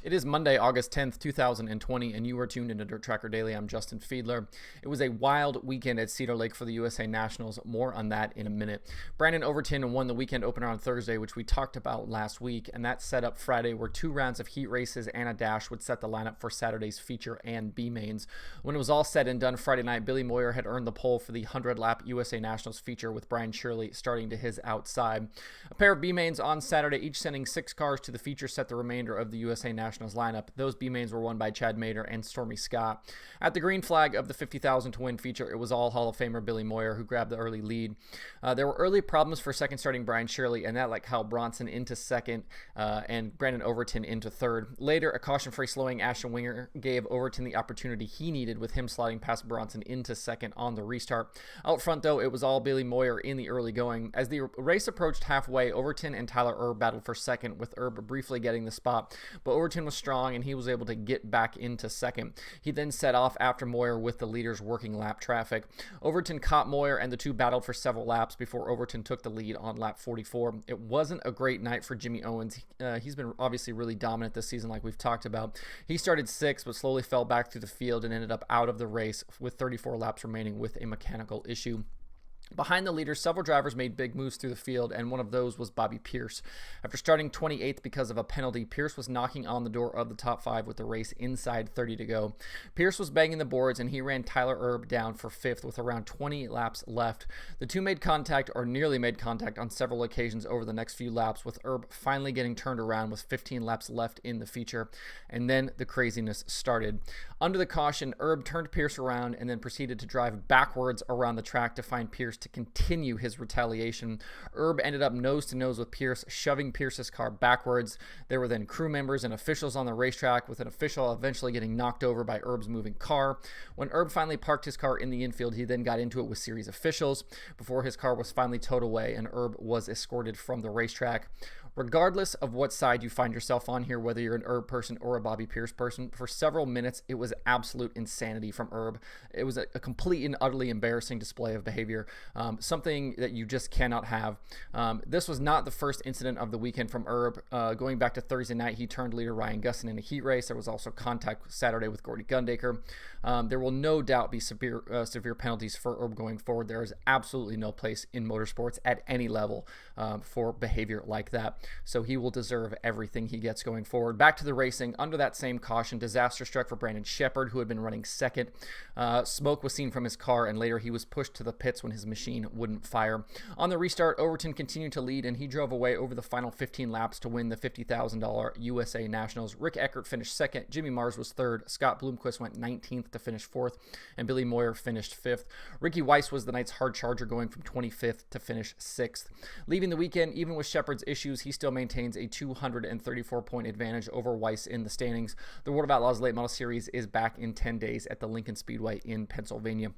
It is Monday, August 10th, 2020, and you are tuned into Dirt Tracker Daily. I'm Justin Fiedler. It was a wild weekend at Cedar Lake for the USA Nationals. More on that in a minute. Brandon Overton won the weekend opener on Thursday, which we talked about last week, and that set up Friday where 2 rounds of heat races and a dash would set the lineup for Saturday's feature and B mains. When it was all said and done Friday night, Billy Moyer had earned the pole for the 100-lap USA Nationals feature with Brian Shirley starting to his outside. A pair of B mains on Saturday, each sending 6 cars to the feature, set the remainder of the USA Nationals lineup. Those B mains were won by Chad Mader and Stormy Scott. At the green flag of the 50,000 to win feature, it was all Hall of Famer Billy Moyer who grabbed the early lead. There were early problems for second starting Brian Shirley, and that let Kyle Bronson into second and Brandon Overton into third. Later, a caution-free slowing Ashton Winger gave Overton the opportunity he needed, with him sliding past Bronson into second on the restart. Out front, though, it was all Billy Moyer in the early going. As the race approached halfway, Overton and Tyler Erb battled for second, with Erb briefly getting the spot, but Overton was strong and he was able to get back into second. He then set off after Moyer with the leader's working lap traffic. Overton caught Moyer and the two battled for several laps before Overton took the lead on lap 44. It wasn't a great night for Jimmy Owens. He's been obviously really dominant this season, like we've talked about. He started 6th but slowly fell back through the field and ended up out of the race with 34 laps remaining with a mechanical issue. Behind the leaders, several drivers made big moves through the field, and one of those was Bobby Pierce. After starting 28th because of a penalty, Pierce was knocking on the door of the top 5 with the race inside 30 to go. Pierce was banging the boards, and he ran Tyler Erb down for 5th with around 20 laps left. The two made contact, or nearly made contact, on several occasions over the next few laps, with Erb finally getting turned around with 15 laps left in the feature, and then the craziness started. Under the caution, Erb turned Pierce around and then proceeded to drive backwards around the track to find Pierce to continue his retaliation. Erb ended up nose to nose with Pierce, shoving Pierce's car backwards. There were then crew members and officials on the racetrack, with an official eventually getting knocked over by Erb's moving car. When Erb finally parked his car in the infield, he then got into it with series officials before his car was finally towed away and Erb was escorted from the racetrack. Regardless of what side you find yourself on here, whether you're an Erb person or a Bobby Pierce person, for several minutes it was absolute insanity from Erb. It was a complete and utterly embarrassing display of behavior, something that you just cannot have. This was not the first incident of the weekend from Erb. Going back to Thursday night, he turned leader Ryan Gustin in a heat race. There was also contact Saturday with Gordy Gundaker. There will no doubt be severe penalties for Erb going forward. There is absolutely no place in motorsports at any level for behavior like that. So he will deserve everything he gets going forward. Back to the racing. Under that same caution, disaster struck for Brandon Sheppard, who had been running second. Smoke was seen from his car, and later he was pushed to the pits when his machine wouldn't fire. On the restart, Overton continued to lead, and he drove away over the final 15 laps to win the $50,000 USA Nationals. Rick Eckert finished second. Jimmy Mars was third. Scott Bloomquist went 19th to finish 4th, and Billy Moyer finished 5th. Ricky Weiss was the night's hard charger, going from 25th to finish 6th. Leaving the weekend, even with Sheppard's issues, he still maintains a 234-point advantage over Weiss in the standings. The World of Outlaws Late Model Series is back in 10 days at the Lincoln Speedway in Pennsylvania.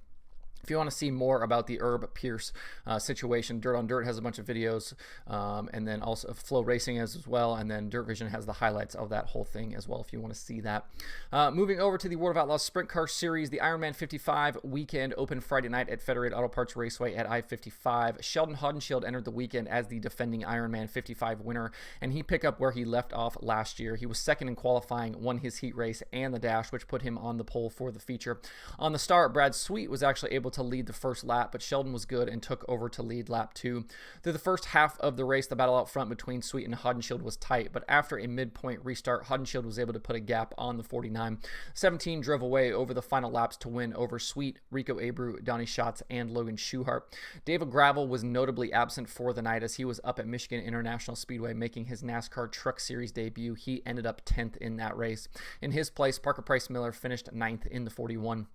If you want to see more about the Erb Pierce situation, Dirt on Dirt has a bunch of videos, and then also Flow Racing as well, and then Dirt Vision has the highlights of that whole thing as well if you want to see that. Moving over to the World of Outlaws Sprint Car Series, the Ironman 55 weekend opened Friday night at Federated Auto Parts Raceway at I-55. Sheldon Haudenschild entered the weekend as the defending Ironman 55 winner, and he picked up where he left off last year. He was second in qualifying, won his heat race and the dash, which put him on the pole for the feature. On the start, Brad Sweet was actually able to lead the first lap, but Sheldon was good and took over to lead lap 2. Through the first half of the race, the battle out front between Sweet and Haudenschild was tight, but after a midpoint restart, Haudenschild was able to put a gap on the 49. 17 drove away over the final laps to win over Sweet, Rico Abreu, Donnie Schatz, and Logan Schuchart. David Gravel was notably absent for the night as he was up at Michigan International Speedway making his NASCAR Truck Series debut. He ended up 10th in that race. In his place, Parker Price Miller finished 9th in the 41.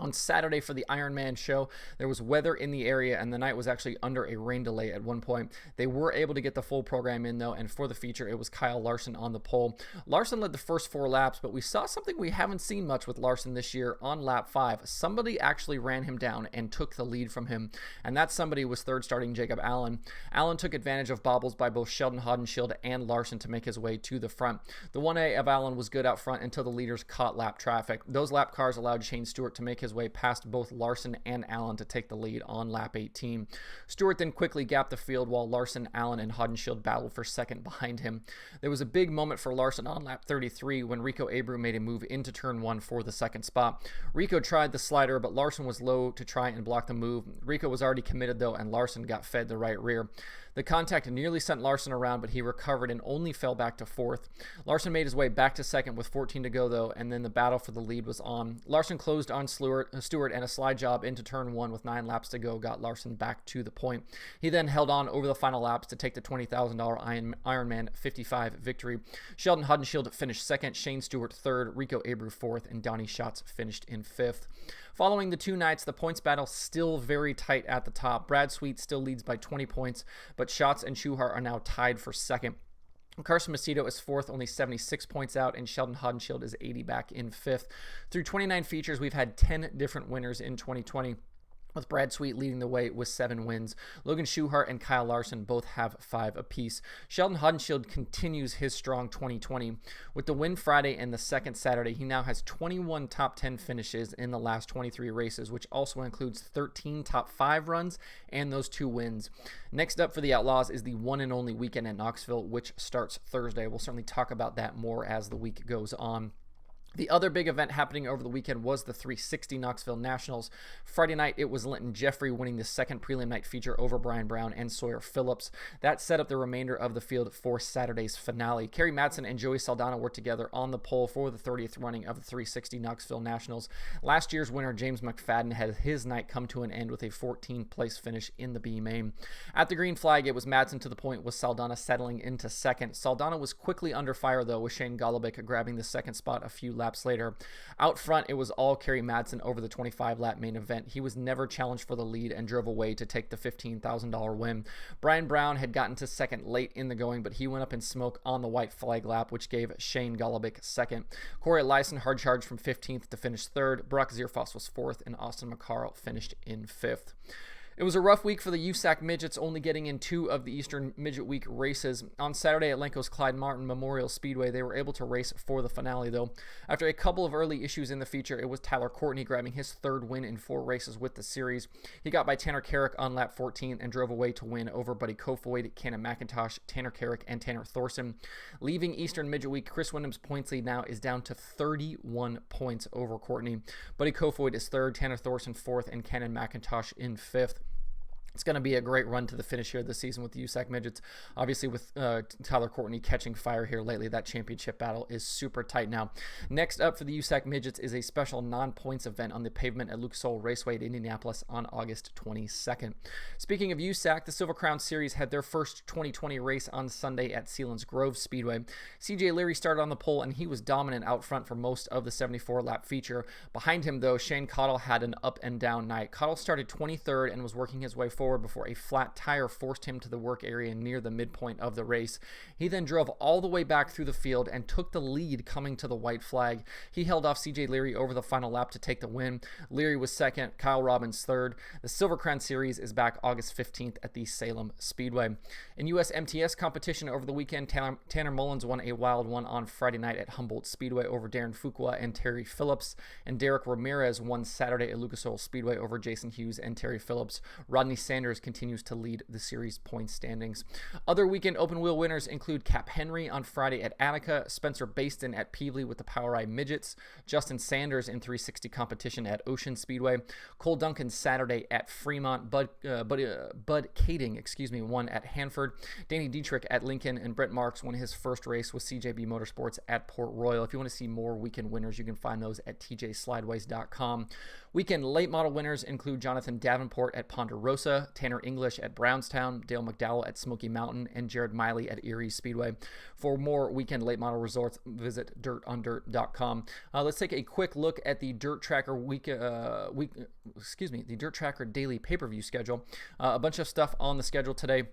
On Saturday for the Ironman show, there was weather in the area, and the night was actually under a rain delay at one point. They were able to get the full program in, though, and for the feature, it was Kyle Larson on the pole. Larson led the first 4 laps, but we saw something we haven't seen much with Larson this year on lap 5. Somebody actually ran him down and took the lead from him, and that somebody was third starting Jacob Allen. Allen took advantage of bobbles by both Sheldon Haudenschild and Larson to make his way to the front. The 1A of Allen was good out front until the leaders caught lap traffic. Those lap cars allowed Shane Stewart to make his his way past both Larson and Allen to take the lead on lap 18. Stewart then quickly gapped the field while Larson, Allen, and Hodenshield battled for second behind him. There was a big moment for Larson on lap 33 when Rico Abreu made a move into turn 1 for the second spot. Rico tried the slider, but Larson was low to try and block the move. Rico was already committed though, and Larson got fed the right rear. The contact nearly sent Larson around, but he recovered and only fell back to fourth. Larson made his way back to second with 14 to go though, and then the battle for the lead was on. Larson closed on Stewart, and a slide job into turn 1 with 9 laps to go got Larson back to the point. He then held on over the final laps to take the $20,000 Ironman 55 victory. Sheldon Hodenshield finished second, Shane Stewart third, Rico Abreu fourth, and Donnie Schatz finished in fifth. Following the 2 nights, the points battle still very tight at the top. Brad Sweet still leads by 20 points, but Schatz and Schuhart are now tied for second. Carson Macedo is fourth, only 76 points out, and Sheldon Hodenshield is 80 back in fifth. Through 29 features, we've had 10 different winners in 2020. With Brad Sweet leading the way with 7 wins. Logan Schuhart and Kyle Larson both have 5 apiece. Sheldon Hodenshield continues his strong 2020. With the win Friday and the second Saturday, he now has 21 top 10 finishes in the last 23 races, which also includes 13 top 5 runs and those 2 wins. Next up for the Outlaws is the one and only weekend at Knoxville, which starts Thursday. We'll certainly talk about that more as the week goes on. The other big event happening over the weekend was the 360 Knoxville Nationals. Friday night, it was Linton Jeffrey winning the second prelim night feature over Brian Brown and Sawyer Phillips. That set up the remainder of the field for Saturday's finale. Kerry Madsen and Joey Saldana were together on the pole for the 30th running of the 360 Knoxville Nationals. Last year's winner, James McFadden, had his night come to an end with a 14th place finish in the B main. At the green flag, it was Madsen to the point, with Saldana settling into second. Saldana was quickly under fire, though, with Shane Golobic grabbing the second spot a few laps later. Out front, it was all Kerry Madsen over the 25-lap main event. He was never challenged for the lead and drove away to take the $15,000 win. Brian Brown had gotten to second late in the going, but he went up in smoke on the white flag lap, which gave Shane Golobic second. Corey Lyson hard charged from 15th to finish third. Brock Zierfoss was fourth, and Austin McCarl finished in fifth. It was a rough week for the USAC midgets, only getting in 2 of the Eastern Midget Week races. On Saturday at Lenko's Clyde Martin Memorial Speedway, they were able to race for the finale, though. After a couple of early issues in the feature, it was Tyler Courtney grabbing his 3rd win in 4 races with the series. He got by Tanner Carrick on lap 14 and drove away to win over Buddy Kofoid, Cannon McIntosh, Tanner Carrick, and Tanner Thorson. Leaving Eastern Midget Week, Chris Wyndham's points lead now is down to 31 points over Courtney. Buddy Kofoid is 3rd, Tanner Thorson 4th, and Cannon McIntosh in 5th. It's going to be a great run to the finish here this season with the USAC midgets. Obviously, with Tyler Courtney catching fire here lately, that championship battle is super tight now. Next up for the USAC midgets is a special non-points event on the pavement at Lucas Oil Raceway at Indianapolis on August 22nd. Speaking of USAC, the Silver Crown Series had their first 2020 race on Sunday at Sealands Grove Speedway. CJ Leary started on the pole, and he was dominant out front for most of the 74-lap feature. Behind him, though, Shane Cottle had an up-and-down night. Cottle started 23rd and was working his way forward before a flat tire forced him to the work area near the midpoint of the race. He then drove all the way back through the field and took the lead coming to the white flag. He held off CJ Leary over the final lap to take the win. Leary was second, Kyle Robbins third. The Silver Crown Series is back August 15th at the Salem Speedway. In US MTS competition over the weekend, Tanner Mullins won a wild one on Friday night at Humboldt Speedway over Darren Fuqua and Terry Phillips, and Derek Ramirez won Saturday at Lucas Oil Speedway over Jason Hughes and Terry Phillips. Rodney Sanders continues to lead the series point standings. Other weekend open wheel winners include Cap Henry on Friday at Attica, Spencer Baston at Pevely with the Power Eye Midgets, Justin Sanders in 360 competition at Ocean Speedway, Cole Duncan Saturday at Fremont, Bud Kading, won at Hanford, Danny Dietrich at Lincoln, and Brett Marks won his first race with CJB Motorsports at Port Royal. If you want to see more weekend winners, you can find those at tjslideways.com. Weekend late model winners include Jonathan Davenport at Ponderosa, Tanner English at Brownstown, Dale McDowell at Smoky Mountain, and Jared Miley at Erie Speedway. For more weekend late model results, visit dirtondirt.com. Let's take a quick look at the Dirt Tracker the Dirt Tracker daily pay-per-view schedule. A bunch of stuff on the schedule today.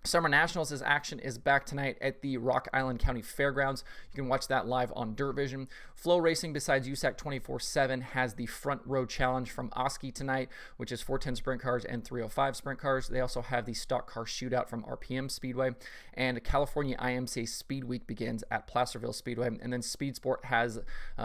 Summer Nationals' action is back tonight at the Rock Island County Fairgrounds. You can watch that live on Dirt Vision. Flow Racing, besides USAC 24/7, has the Front Row Challenge from Oski tonight, which is 410 sprint cars and 305 sprint cars. They also have the Stock Car Shootout from RPM Speedway. And California IMCA Speed Week begins at Placerville Speedway. And then Speed Sport has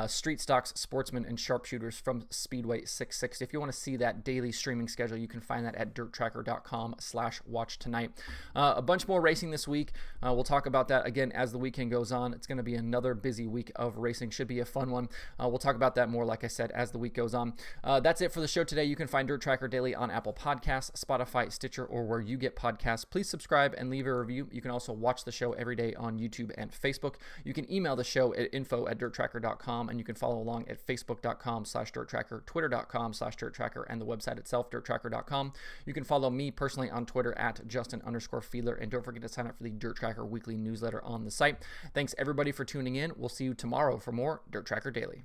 Street Stocks, Sportsmen, and Sharpshooters from Speedway 660. If you want to see that daily streaming schedule, you can find that at DIRTRACKR.com/watch tonight. A bunch more racing this week. We'll talk about that again as the weekend goes on. It's going to be another busy week of racing. Should be a fun one. We'll talk about that more, like I said, as the week goes on. That's it for the show today. You can find Dirt Tracker Daily on Apple Podcasts, Spotify, Stitcher, or where you get podcasts. Please subscribe and leave a review. You can also watch the show every day on YouTube and Facebook. You can email the show at info@dirttracker.com, and you can follow along at facebook.com/dirttracker, twitter.com/dirttracker, and the website itself, dirttracker.com. You can follow me personally on Twitter at Justin_Fiedler, and don't forget to sign up for the Dirt Tracker weekly newsletter on the site. Thanks everybody for tuning in. We'll see you tomorrow for more Dirt Tracker Daily.